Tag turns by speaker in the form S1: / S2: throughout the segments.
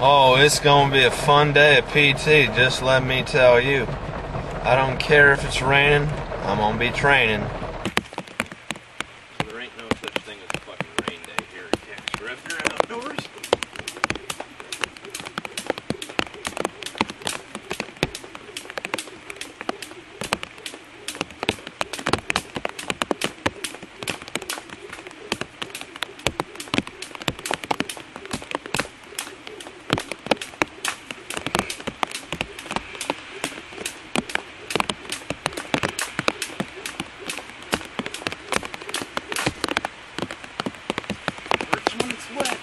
S1: Oh, it's gonna be a fun day at PT, just let me tell you. I don't care if it's raining, I'm gonna be training. So there ain't no such thing as a fucking rain day here at Cactus Raptor Outdoors. When it's wet.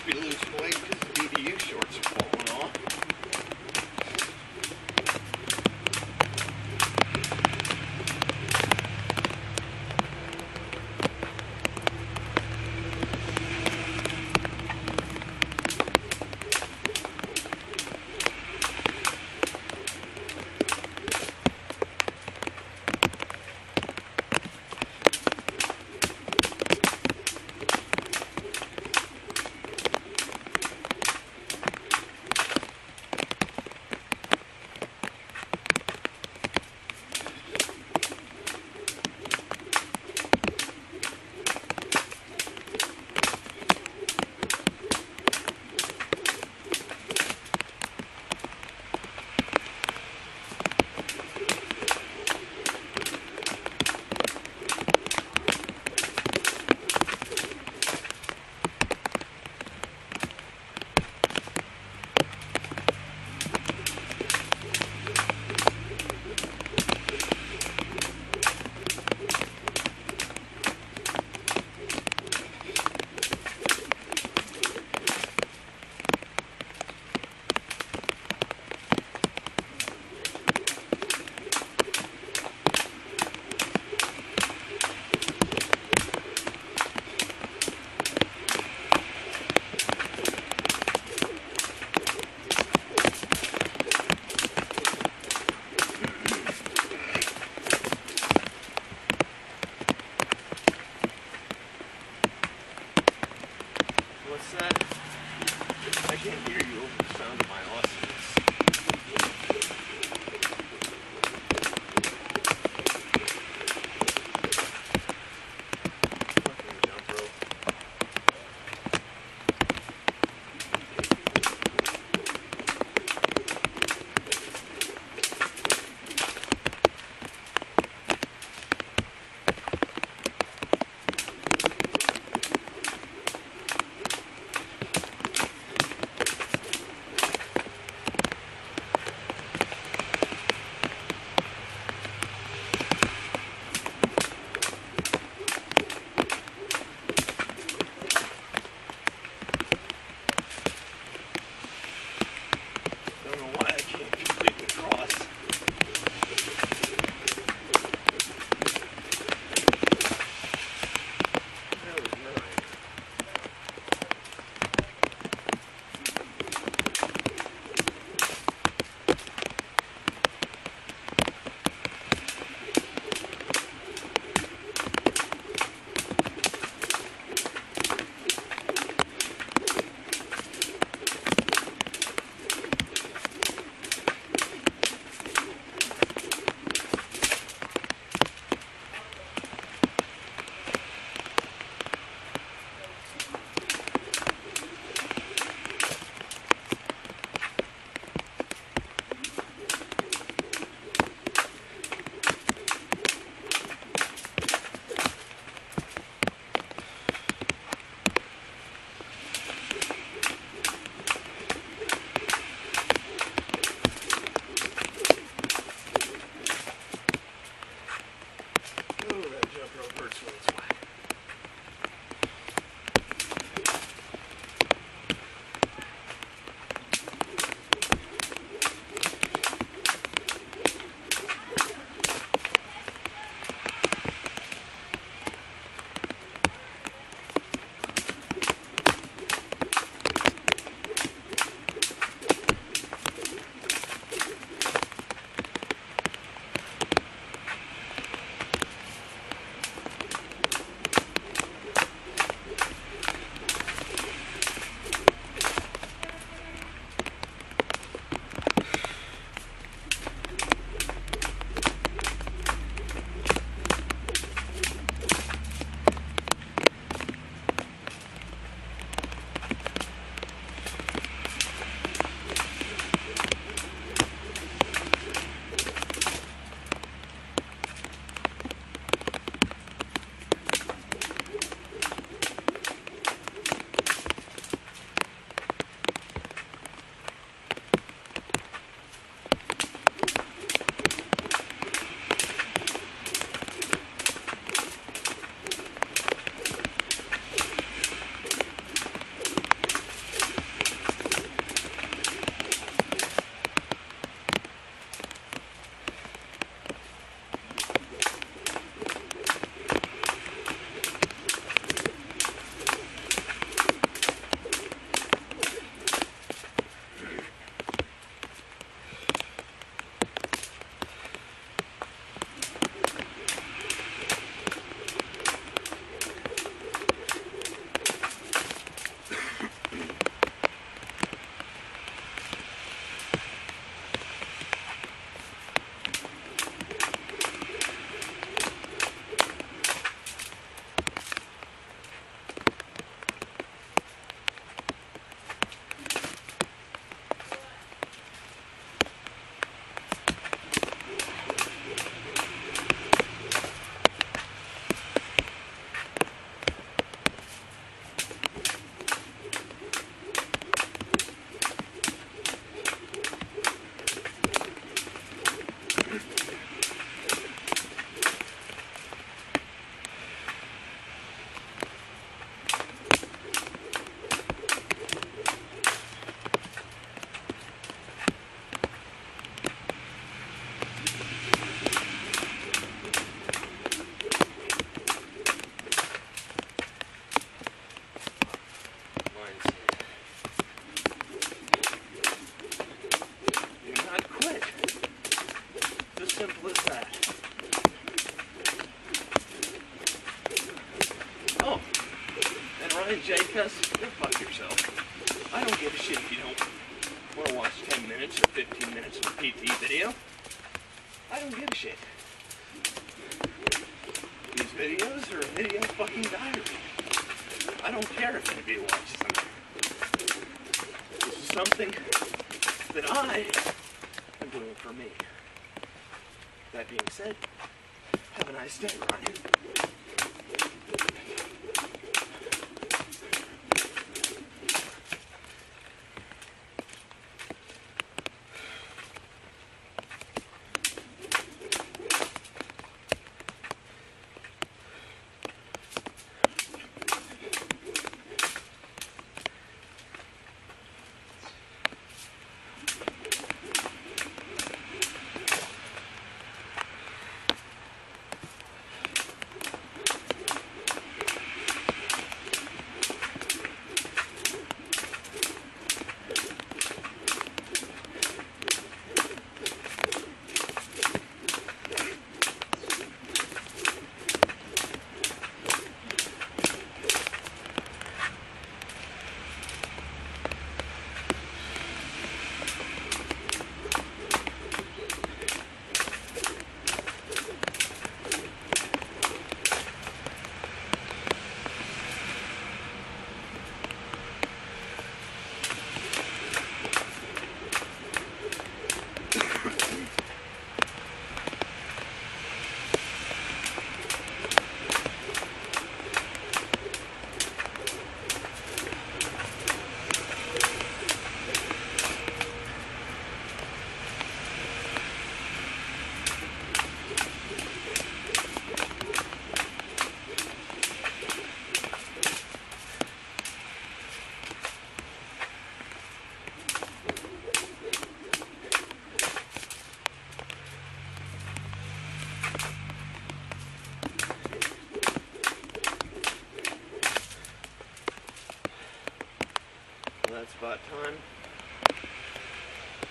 S1: Be loose weight because the TGO shorts are falling off. What's that? I can't hear you over the sound of my oscillators. Fucking jump rope. Because, go fuck yourself. I don't give a shit if you don't want to watch 10 minutes or 15 minutes of a PT video. I don't give a shit. These videos are a video fucking diary. I don't care if anybody watches them. This is something that I am doing for me. That being said, have a nice day, Ryan. That's about time.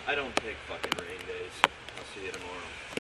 S1: I don't take fucking rain days. I'll see you tomorrow.